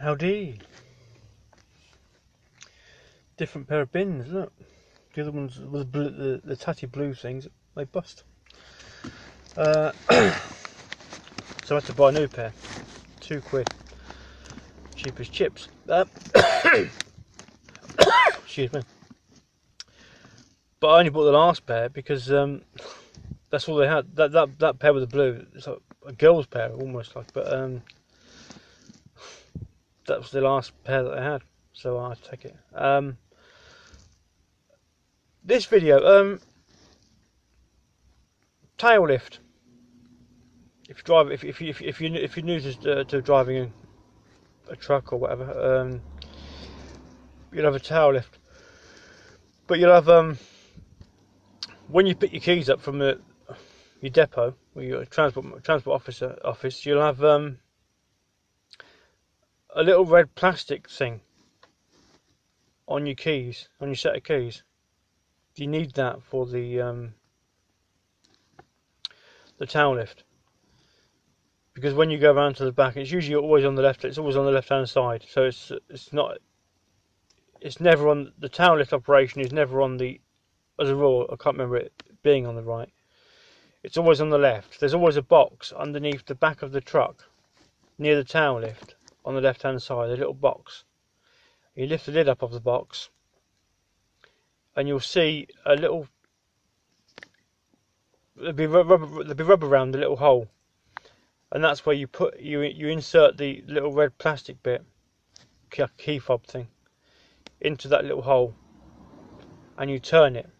Howdy. Different pair of bins, look. The other ones with the tatty blue things, they bust. So I had to buy a new pair. £2. Cheap as chips. Excuse me. But I only bought the last pair because that's all they had. That pair with the blue, it's like a girl's pair almost like, but that was the last pair that they had, so I had to take it. This video, tail lift. If you drive, if you're new to driving a truck or whatever, you'll have a tail lift. But you'll have when you pick your keys up from your depot or your transport office, you'll have a little red plastic thing on your keys, on your set of keys. You need that for the tail lift, because when you go around to the back, it's usually always on the left. It's always on the left-hand side, so it's never on the tail lift operation. Is never on the, as a rule, I can't remember it being on the right. It's always on the left. There's always a box underneath the back of the truck near the tail lift on the left-hand side. A little box. You lift the lid up of the box, and you'll see a little. There'll be rubber around the little hole, and that's where you insert the little red plastic bit, key fob thing, into that little hole, and you turn it,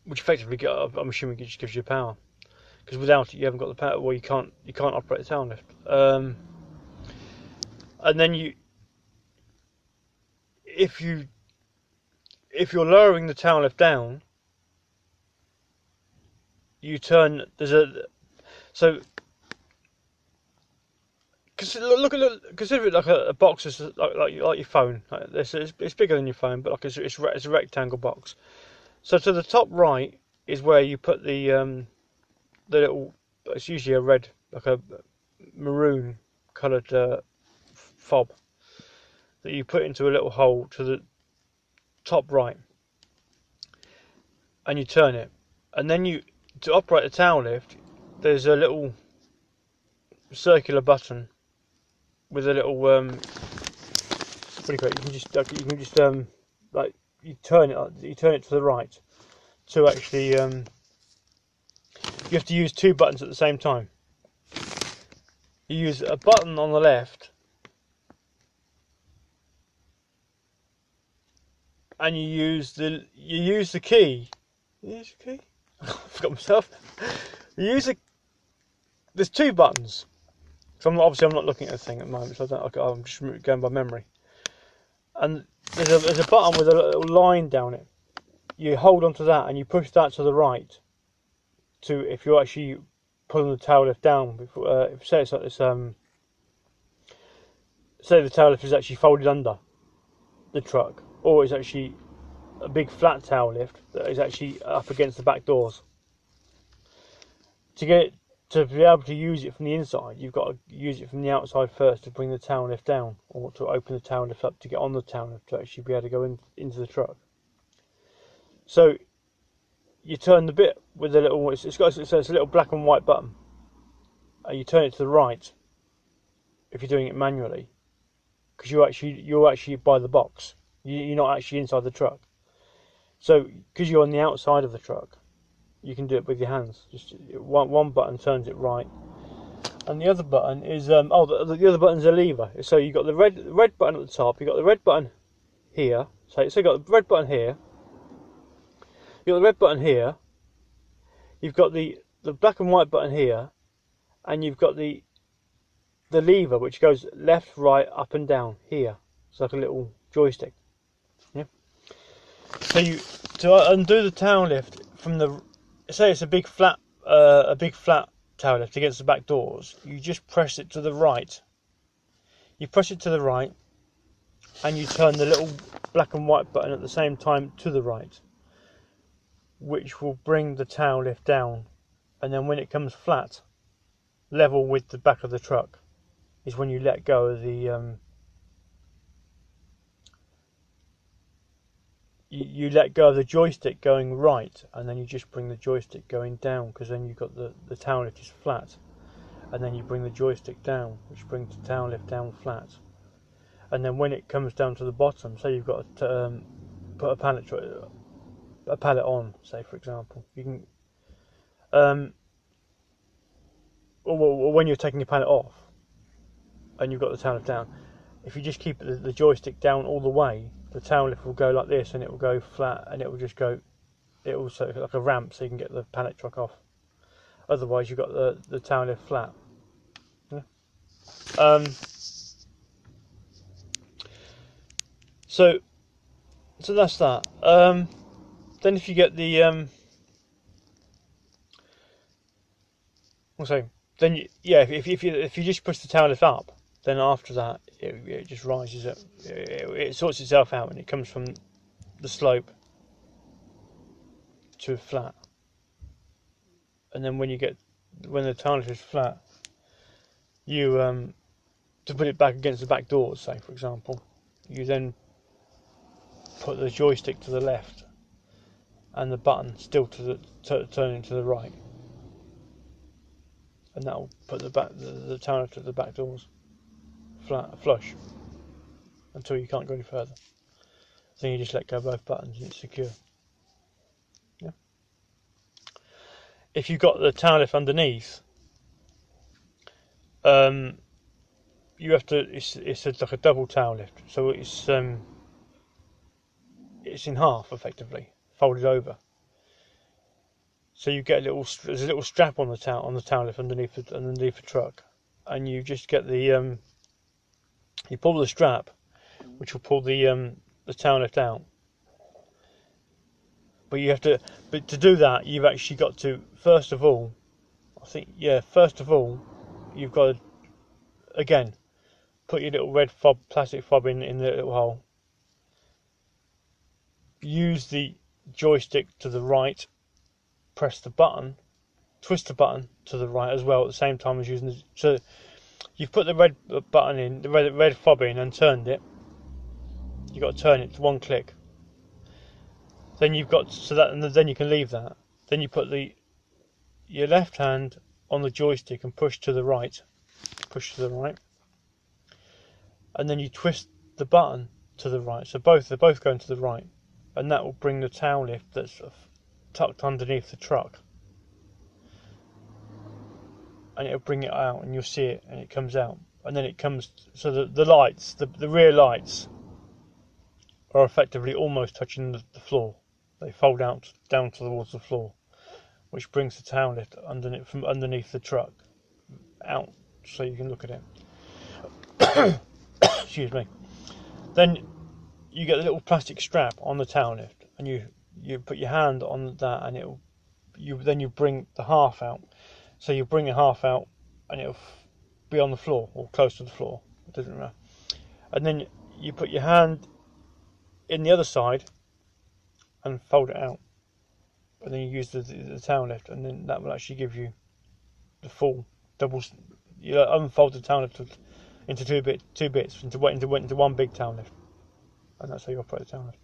which effectively, I'm assuming, it just gives you power, because without it you haven't got the power. Well, you can't operate the tail lift. And then if you're lowering the tail lift down, you turn. So consider it like a box. It's like your phone. It's bigger than your phone, but like it's a rectangle box. So to the top right is where you put the little. It's usually a red, like a maroon coloured fob that you put into a little hole to the top right, and you turn it, and then to operate the tail lift, there's a little circular button with a little what do you call it? You can just like you turn it to the right to actually you have to use two buttons at the same time. You use a button on the left, and you use the key. You use the key? I forgot myself. There's two buttons. So I'm not looking at the thing at the moment, so I'm just going by memory. And there's a button with a little line down it. You hold onto that and you push that to the right. If you're actually pulling the tail lift down, say it's like this. Say the tail lift is actually folded under the truck, or it's actually a big flat tail lift that is actually up against the back doors. To be able to use it from the inside, you've got to use it from the outside first to bring the tail lift down, or to open the tail lift up to get on the tail lift to actually be able to go into the truck. So you turn the bit with a little. It's a little black and white button. You turn it to the right if you're doing it manually, because you're actually by the box. You're not actually inside the truck. So because you're on the outside of the truck, you can do it with your hands. Just one button turns it right, and the other button is the other button's a lever. So you've got the red button at the top. You've got the red button here. So you've got the red button here. You've got the red button here. You've got the black and white button here, and you've got the lever which goes left, right, up and down here. It's like a little joystick. Yeah. So to undo the tail lift from the, say it's a big flat tail lift against the back doors, you just press it to the right. You press it to the right, and you turn the little black and white button at the same time to the right, which will bring the tail lift down, and then when it comes flat, level with the back of the truck, is when you let go of the you let go of the joystick going right, and then you just bring the joystick going down, because then you've got the tail lift is flat, and then you bring the joystick down, which brings the tail lift down flat. And then when it comes down to the bottom, say you've got to put a pallet on, say for example, you can or when you're taking a pallet off and you've got the tail lift down, if you just keep the joystick down all the way, the tail lift will go like this, and it will go flat, and it will just go, it also like a ramp, so you can get the pallet truck off. Otherwise you've got the tail lift flat. Yeah. So that's that. Then if you get the if you just push the tail lift up, then after that it just rises up. It sorts itself out, and it comes from the slope to flat. And then when the tail lift is flat, you to put it back against the back doors, say for example, you then put the joystick to the left and the button still turning to the right, and that will put the tail lift to the back doors flush until you can't go any further. Then you just let go of both buttons and it's secure. Yeah. If you've got the tail lift underneath, you have to. It's like a double tail lift, so it's in half effectively, folded over. So you get there's a little strap on the tail lift underneath the truck, and you just get the you pull the strap, which will pull the tail lift out. But to do that, you've actually got to first of all, you've got to again put your little red plastic fob in the little hole. Use the joystick to the right. Press the button, twist the button to the right as well at the same time as using so you've put the red button in, the red fob in, and turned it. You've got to turn it to one click. Then then you can leave that. Then you put your left hand on the joystick and push to the right, and then you twist the button to the right. So they're both going to the right, and that will bring the tail lift that's tucked underneath the truck, and it'll bring it out, and you'll see it, and it comes out, and then it comes. So the lights, the rear lights, are effectively almost touching the floor. They fold out down towards the floor, which brings the tail lift from underneath the truck out, so you can look at it. Excuse me. Then you get a little plastic strap on the tail lift, and you put your hand on that, and then you bring the half out. So you bring the half out, and it'll be on the floor or close to the floor. It doesn't matter. And then you put your hand in the other side and fold it out, and then you use the tail lift, and then that will actually give you the full double. You unfold the tail lift into two bits into one big tail lift, and that's how you operate the tail lift.